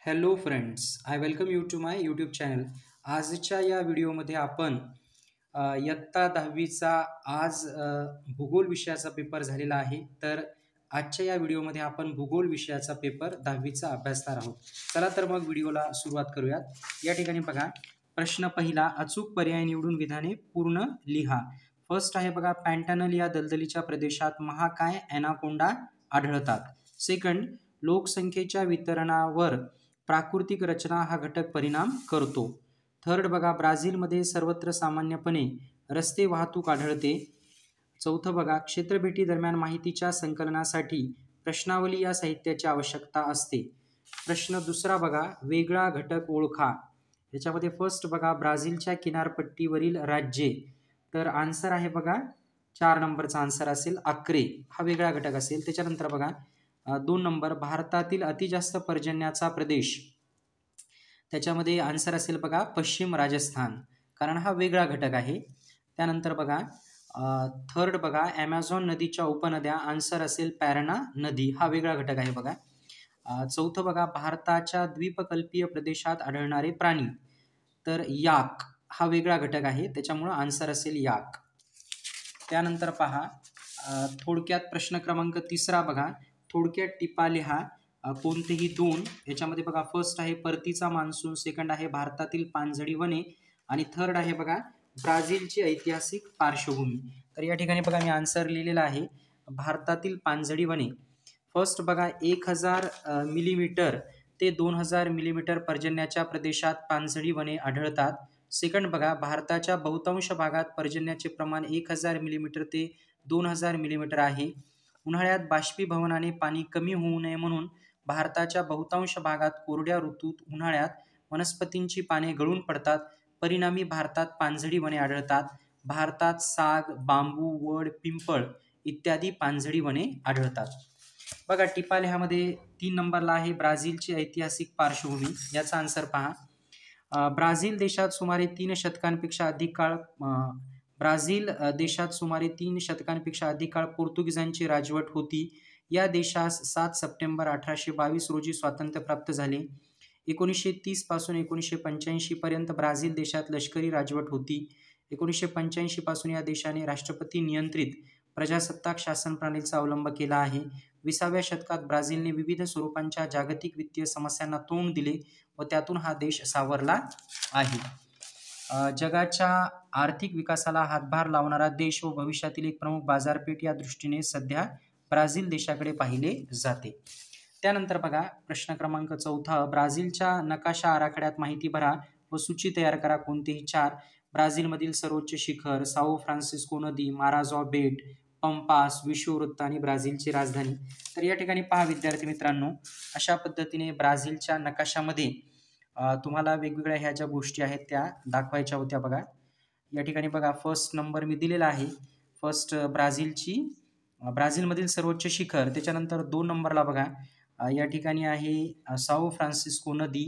Hello friends, I welcome you to my YouTube channel. आजच्या या व्हिडिओमध्ये आपण इयत्ता 10वीचा आज भूगोल विषयाचा पेपर झालेला आहे. तर आजच्या या व्हिडिओमध्ये आपण भूगोल विषयाचा पेपर 10वीचा अभ्यासणार आहोत. चला तर मग व्हिडिओला सुरुवात करूयात. या ठिकाणी बघा, प्रश्न पहिला, अचूक पर्याय निवडून विधाने पूर्ण लिहा. फर्स्ट आहे बघा, पॅन्टानल या दलदलीच्या प्रदेशात महाकाय ॲनाकोंडा आढळतात. सेकंड, लोकसंख्येच्या वितरणावर प्राकृतिक रचना हा घटक परिणाम करतो. थर्ड बघा, ब्राझीलमध्ये सर्वत्र सामान्यपणे रस्ते वाहतूक आढळते. चौथं बघा, क्षेत्रभेटी दरम्यान माहितीच्या संकलनासाठी प्रश्नावली या साहित्याची आवश्यकता असते. प्रश्न दुसरा बघा, वेगळा घटक ओळखा. याच्यामध्ये फर्स्ट बघा, ब्राझीलच्या किनारपट्टीवरील राज्ये. तर आन्सर आहे बघा 4 नंबरचा आन्सर असेल आक्रे, हा वेगळा घटक असेल. त्याच्यानंतर बघा 2 नंबर, भारतातील अतिजास्त पर्जन्याचा प्रदेश. त्याच्यामध्ये आन्सर असेल बघा पश्चिम राजस्थान, कारण हा वेगळा घटक आहे. त्यानंतर बघा थर्ड बघा, ॲमेझॉन नदीच्या उपनद्या. आन्सर असेल पॅराना नदी, हा वेगळा घटक आहे बघा. चौथं बघा, भारताच्या द्वीपकल्पीय प्रदेशात आढळणारे प्राणी. तर याक हा वेगळा घटक आहे, त्याच्यामुळं आन्सर असेल याक. त्यानंतर पहा थोडक्यात प्रश्न क्रमांक तिसरा बघा, थोडक्यात टिपा लिहा. कोणतेही दोन. याच्यामध्ये बघा फर्स्ट आहे परतीचा मान्सून, सेकंड आहे भारतातील पानझडी वने, आणि थर्ड आहे बघा ब्राझीलची ऐतिहासिक पार्श्वभूमी. तर या ठिकाणी बघा मी आन्सर लिहिलेला आहे भारतातील पानझडी वने. फर्स्ट बघा 1000 मिलीमीटर ते 2000 मिलीमीटर पर्जन्याच्या प्रदेशात पानझडी वने आढळतात. सेकंड बघा, भारताच्या बहुतांश भागात पर्जन्याचे प्रमाण 1000 मिलीमीटर ते 2000 मिलीमीटर आहे. उन्हाळ्यात बाष्पीभवनाने पाणी कमी होऊ नये म्हणून भारताच्या बहुतांश भागात कोरड्या ऋतूत उन्हाळ्यात वनस्पतींची पाने गळून पडतात. परिणामी भारतात पानझडी वने आढळतात. भारतात साग, बांबू, वड, पिंपळ इत्यादी पानझडी वने आढळतात. बघा टिपा लिहामध्ये 3 नंबरला आहे ब्राझीलची ऐतिहासिक पार्श्वभूमी. याचा आन्सर पहा. ब्राझील देशात सुमारे 3 शतकांपेक्षा अधिक काळ पोर्तुगीजांची राजवट होती. या देशास 7 सप्टेंबर 1822 रोजी स्वातंत्र्य प्राप्त झाले. 1930 पासून 1985 पर्यंत ब्राझील देशात लष्करी राजवट होती. 1985 पासून या देशाने राष्ट्रपती नियंत्रित प्रजासत्ताक शासन प्रणालीचा अवलंब केला आहे. 20व्या शतकात ब्राझीलने विविध स्वरूपांच्या जागतिक वित्तीय समस्यांना तोंड दिले व त्यातून हा देश सावरला आहे. जगाच्या आर्थिक विकासाला हातभार लावणारा देश व भविष्यातील एक प्रमुख बाजारपेठ या दृष्टीने सध्या ब्राझील देशाकडे पाहिले जाते. त्यानंतर बघा प्रश्न क्रमांक 4, ब्राझीलच्या नकाशा आराखड्यात माहिती भरा व सूची तयार करा. कोणतेही 4. ब्राझीलमधील सर्वोच्च शिखर, साओ फ्रान्सिस्को नदी, माराजॉ बेट, पंपास, विषुववृत्त आणि ब्राझीलची राजधानी. तर या ठिकाणी पहा विद्यार्थी मित्रांनो, अशा पद्धतीने ब्राझीलच्या नकाशामध्ये तुम्हाला वेगवेगळ्या ह्या ज्या गोष्टी आहेत त्या दाखवायच्या होत्या. बघा या ठिकाणी बघा फर्स्ट नंबर मी दिलेला आहे. फर्स्ट ब्राझीलमधील सर्वोच्च शिखर. त्याच्यानंतर 2 नंबरला बघा या ठिकाणी आहे साओ फ्रान्सिस्को नदी.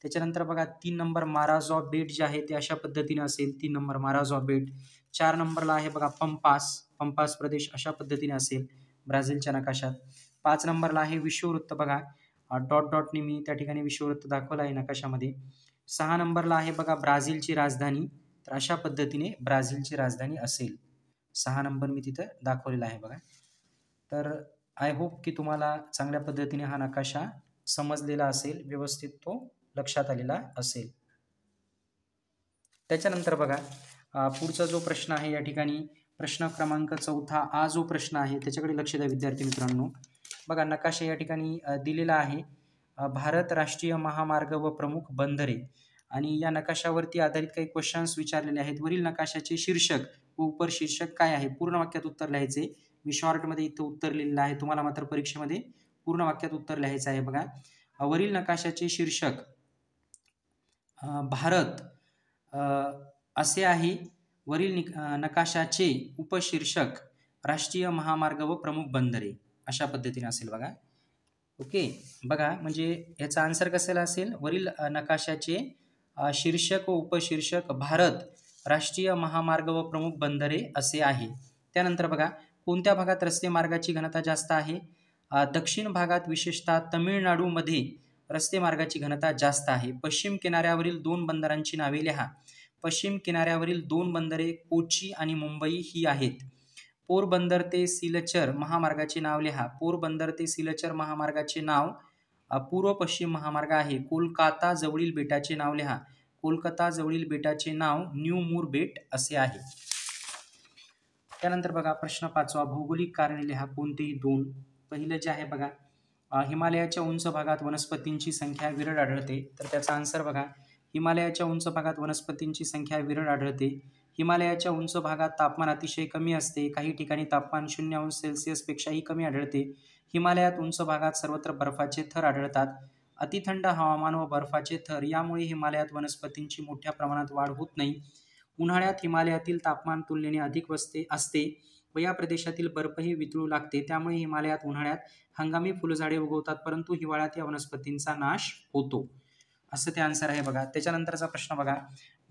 त्याच्यानंतर बघा 3 नंबर माराजॉ बेट जे आहे ते अशा पद्धतीने असेल. 3 नंबर माराजॉ बेट. 4 नंबरला आहे बघा पंपास प्रदेश अशा पद्धतीने असेल ब्राझीलच्या नकाशात. 5 नंबरला आहे विषुववृत्त. बघा डॉटने मी त्या ठिकाणी विषुववृत्त दाखवलं आहे नकाशामध्ये. 6 नंबरला आहे बघा ब्राझीलची राजधानी. तर अशा पद्धतीने ब्राझीलची राजधानी असेल. 6 नंबर मी तिथं दाखवलेला आहे बघा. तर आय होप की तुम्हाला चांगल्या पद्धतीने हा नकाशा समजलेला असेल, व्यवस्थित तो लक्षात आलेला असेल. त्याच्यानंतर बघा पुढचा जो प्रश्न आहे या ठिकाणी प्रश्न क्रमांक 4 हा जो प्रश्न आहे त्याच्याकडे लक्ष द्या विद्यार्थी मित्रांनो. बघा नकाशा या ठिकाणी दिलेला आहे. भारत राष्ट्रीय महामार्ग व प्रमुख बंदरे, आणि या नकाशावरती आधारित काही क्वेश्चन्स विचारलेले आहेत. वरील नकाशाचे शीर्षक व उपशीर्षक काय आहे? पूर्ण वाक्यात उत्तर लिहायचे. मी शॉर्टमध्ये इथं उत्तर लिहिलेलं आहे, तुम्हाला मात्र परीक्षेमध्ये पूर्ण वाक्यात उत्तर लिहायचं आहे. बघा वरील नकाशाचे शीर्षक भारत असे आहे. वरील नकाशाचे उपशीर्षक राष्ट्रीय महामार्ग व प्रमुख बंदरे अशा पद्धतीने असेल. बघा ओके. बघा म्हणजे याचा आन्सर कशाला असेल? वरील नकाशाचे शीर्षक व उपशीर्षक भारत राष्ट्रीय महामार्ग व प्रमुख बंदरे असे आहे. त्यानंतर बघा कोणत्या भागात रस्ते मार्गाची घनता जास्त आहे? दक्षिण भागात विशेषतः तमिळनाडूमध्ये रस्ते मार्गाची घनता जास्त आहे. पश्चिम किनाऱ्यावरील 2 बंदरांची नावे लिहा. पश्चिम किनाऱ्यावरील 2 बंदरे कोची आणि मुंबई ही आहेत. पोरबंदर ते सिलचर महामार्गाचे नाव लिहा. पोरबंदर ते सिलचर महामार्गाचे नाव पूर्व पश्चिम महामार्ग आहे. कोलकाता जवळील बेटाचे नाव लिहा. कोलकाता जवळील बेटाचे नाव न्यू मूर बेट असे आहे. त्यानंतर बघा प्रश्न 5वा, भौगोलिक कारणे लिहा कोणतेही 2. पहिलं जे आहे बघा, हिमालयाच्या उंच भागात वनस्पतींची संख्या विरळ आढळते. तर त्याचा आन्सर बघा, हिमालयाच्या उंच भागात वनस्पतींची संख्या विरळ आढळते. हिमालयाच्या उंच भागात तापमान अतिशय कमी असते. काही ठिकाणी तापमान 0°C पेक्षाही कमी आढळते. हिमालयात उंच भागात सर्वत्र बर्फाचे थर आढळतात. अतिथंड हवामान व बर्फाचे थर यामुळे हिमालयात वनस्पतींची मोठ्या प्रमाणात वाढ होत नाही. उन्हाळ्यात हिमालयातील तापमान तुलनेने अधिक असते व या प्रदेशातील बर्फही वितळू लागते. त्यामुळे हिमालयात उन्हाळ्यात हंगामी फुलझाडे उगवतात, परंतु हिवाळ्यात या वनस्पतींचा नाश होतो. असं ते आन्सर आहे बघा. त्याच्यानंतरचा प्रश्न बघा,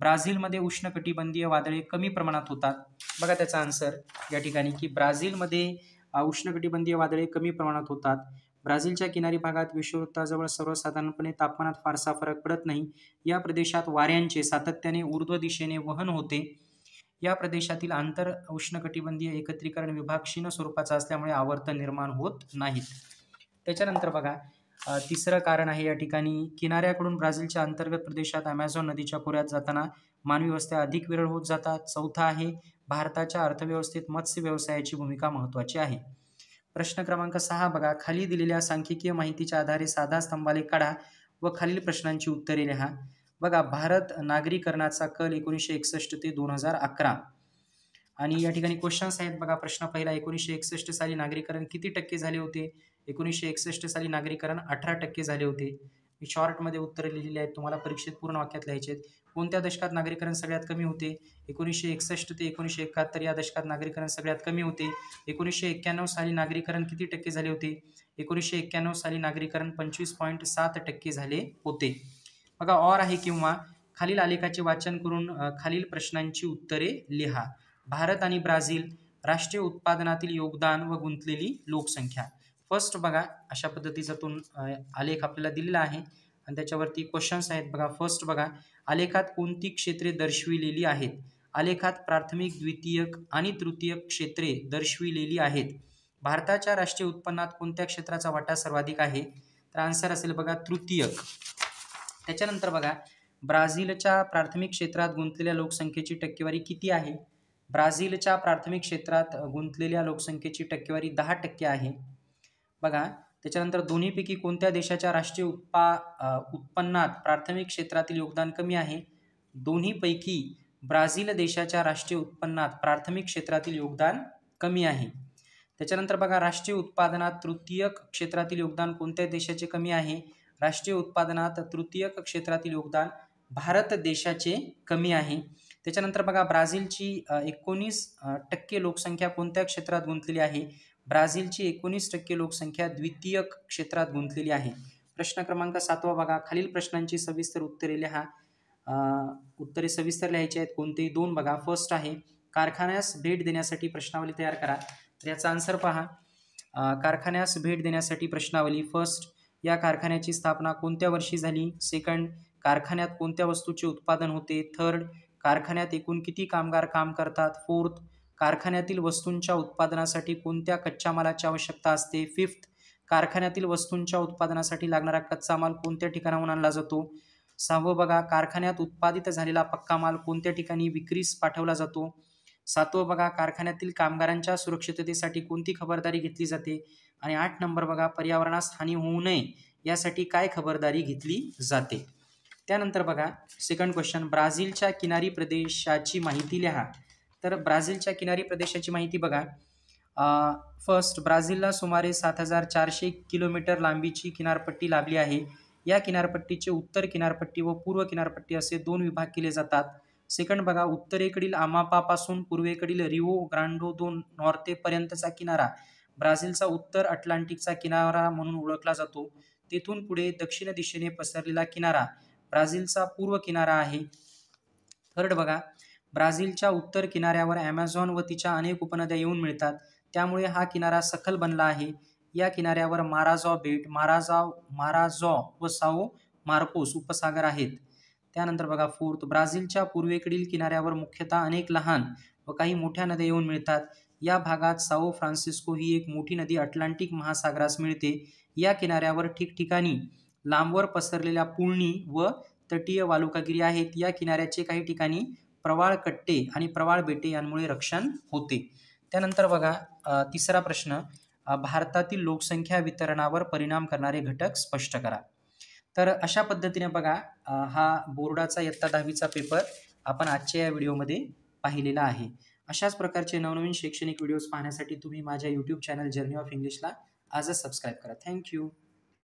ब्राझीलमध्ये उष्णकटिबंधीय वादळे कमी प्रमाणात होतात. बघा त्याचा आन्सर या ठिकाणी की ब्राझीलमध्ये उष्णकटिबंधीय वादळे कमी प्रमाणात होतात. ब्राझीलच्या किनारी भागात विषुववृत्ताजवळ सर्वसाधारणपणे तापमानात फारसा फरक पडत नाही. या प्रदेशात वाऱ्यांचे सातत्याने ऊर्ध्व दिशेने वहन होते. या प्रदेशातील आंतर उष्णकटिबंधीय एकत्रीकरण विभाग क्षीण स्वरूपाचा असल्यामुळे आवर्तन निर्माण होत नाहीत. त्याच्यानंतर बघा, तिसरं कारण आहे या ठिकाणी, किनाऱ्याकडून ब्राझीलच्या अंतर्गत प्रदेशात अमेझॉन नदीच्या खोऱ्यात जाताना मानवी वस्त्या अधिक विरळ होत जातात. चौथा आहे, भारताच्या अर्थव्यवस्थेत मत्स्य व्यवसायाची भूमिका महत्त्वाची आहे. प्रश्न क्रमांक 6 बघा, खाली दिलेल्या सांख्यिकीय माहितीच्या आधारे साधा स्तंभालेख काढा व खालील प्रश्नांची उत्तरे लिहा. बघा, भारत नागरीकरणाचा कल 1961 ते 2011 आणि या ठिकाणी क्वेश्चन्स आहेत बघा. प्रश्न पहिला, 1961 साली नागरीकरण किती टक्के झाले होते? 1961 साली नागरीकरण 18% झाले होते. मी शॉर्टमध्ये उत्तरे लिहिलेली आहेत, तुम्हाला परीक्षेत पूर्ण वाक्यात लिहायचे आहेत. कोणत्या दशकात नागरीकरण सगळ्यात कमी होते? 1961 ते 1971 या दशकात नागरीकरण सगळ्यात कमी होते. 1991 साली नागरीकरण किती टक्के झाले होते? 1991 साली नागरीकरण 25.7% झाले होते. बघा, ऑर आहे किंवा खालील आलेखाचे वाचन करून खालील प्रश्नांची उत्तरे लिहा. भारत आणि ब्राझील राष्ट्रीय उत्पादनातील योगदान व गुंतलेली लोकसंख्या. फर्स्ट बघा, अशा पद्धतीचा तो आलेख आपल्याला दिलेला आहे आणि त्याच्यावरती क्वेश्चन्स आहेत बघा. फर्स्ट बघा, आलेखात कोणती क्षेत्रे दर्शविलेली आहेत? आलेखात प्राथमिक, द्वितीयक आणि तृतीयक क्षेत्रे दर्शविलेली आहेत. भारताच्या राष्ट्रीय उत्पन्नात कोणत्या क्षेत्राचा वाटा सर्वाधिक आहे? तर आन्सर असेल बघा तृतीयक. त्याच्यानंतर बघा, ब्राझीलच्या प्राथमिक क्षेत्रात गुंतलेल्या लोकसंख्येची टक्केवारी किती आहे? ब्राझीलच्या प्राथमिक क्षेत्रात गुंतलेल्या लोकसंख्येची टक्केवारी 10% आहे. बघा, त्याच्यानंतर दोन्हीपैकी कोणत्या देशाच्या राष्ट्रीय उत्पन्नात प्राथमिक क्षेत्रातील योगदान कमी आहे? दोन्हीपैकी ब्राझील देशाच्या राष्ट्रीय उत्पन्नात प्राथमिक क्षेत्रातील योगदान कमी आहे. त्याच्यानंतर बघा, राष्ट्रीय उत्पादनात तृतीयक क्षेत्रातील योगदान कोणत्या देशाचे कमी आहे? राष्ट्रीय उत्पादनात तृतीयक क्षेत्रातील योगदान भारत देशाचे कमी आहे. त्याच्यानंतर बघा, ब्राझीलची 19% लोकसंख्या कोणत्या क्षेत्रात गुंतलेली आहे? ब्राझीलची 19% लोकसंख्या द्वितीयक क्षेत्रात गुंतलेली आहे. प्रश्न क्रमांक 7 बघा, खालील प्रश्नांची सविस्तर उत्तरे लिहा. उत्तरे सविस्तर लिहायची आहेत, कोणतेही 2 बघा. फर्स्ट आहे, कारखान्यास भेट देण्यासाठी प्रश्नावली तयार करा. तर याचा आन्सर पहा. कारखान्यास भेट देण्यासाठी प्रश्नावली. फर्स्ट, या कारखान्याची स्थापना कोणत्या वर्षी झाली? सेकंड, कारखान्यात कोणत्या वस्तूचे उत्पादन होते? थर्ड, कारखान्यात एकूण किती कामगार काम करतात? फोर्थ, कारखान्यातील वस्तूंच्या उत्पादनासाठी कोणत्या कच्च्या मालाची आवश्यकता असते? फिफ्थ, कारखान्यातील वस्तूंच्या उत्पादनासाठी लागणारा कच्चा माल कोणत्या ठिकाणाहून आणला जातो? 6वं बघा, कारखान्यात उत्पादित झालेला पक्का माल कोणत्या ठिकाणी विक्रीस पाठवला जातो? 7वं बघा, कारखान्यातील कामगारांच्या सुरक्षिततेसाठी कोणती खबरदारी घेतली जाते? आणि 8 नंबर बघा, पर्यावरणास हानी होऊ नये यासाठी काय खबरदारी घेतली जाते? त्यानंतर बघा, सेकंड क्वेश्चन, ब्राझीलच्या किनारी प्रदेशाची माहिती लिहा. तर ब्राझीलच्या किनारी प्रदेशाची माहिती बघा. फर्स्ट, ब्राझीलला सुमारे 7400 किलोमीटर लांबीची किनारपट्टी लाभली आहे. या किनारपट्टीचे उत्तर किनारपट्टी व पूर्व किनारपट्टी असे 2 विभाग केले जातात. सेकंड बघा, उत्तरेकडील आमापापासून पूर्वेकडील रिओ ग्रांडो दो नॉर्ते पर्यंतचा किनारा ब्राझीलचा उत्तर अटलांटिकचा किनारा म्हणून ओळखला जातो. तेथून पुढे दक्षिण दिशेने पसरलेला किनारा ब्राझीलचा पूर्व किनारा आहे. थर्ड बघा, ब्राझीलच्या उत्तर किनाऱ्यावर ॲमेझॉन व तिच्या अनेक उपनद्या येऊन मिळतात. त्यामुळे हा किनारा सखल बनला आहे. या किनाऱ्यावर माराझॉ बेट, माराझॉ व साओ मार्कोस उपसागर आहेत. त्यानंतर बघा फोर्थ, ब्राझीलच्या पूर्वेकडील किनाऱ्यावर मुख्यतः अनेक लहान व काही मोठ्या नद्या येऊन मिळतात. या भागात साओ फ्रान्सिस्को ही एक मोठी नदी अटलांटिक महासागरास मिळते. या किनाऱ्यावर ठिकठिकाणी लांबवर पसरलेल्या पुळणी व तटीय वालुकागिरी आहेत. या किनाऱ्याचे काही ठिकाणी प्रवाळ कट्टे आणि प्रवाळ बेटे यांमुळे रक्षण होते. त्यानंतर बघा तिसरा प्रश्न, भारतातील लोकसंख्या वितरणावर परिणाम करणारे घटक स्पष्ट करा. तर अशा पद्धतीने बघा हा बोर्डाचा इयत्ता 10वीचा पेपर आपण आजच्या या व्हिडिओमध्ये पाहिलेला आहे. अशाच प्रकारचे नवनवीन शैक्षणिक व्हिडिओज पाहण्यासाठी तुम्ही माझ्या YouTube चॅनल जर्नी ऑफ इंग्लिशला आजच सबस्क्राईब करा. थँक्यू.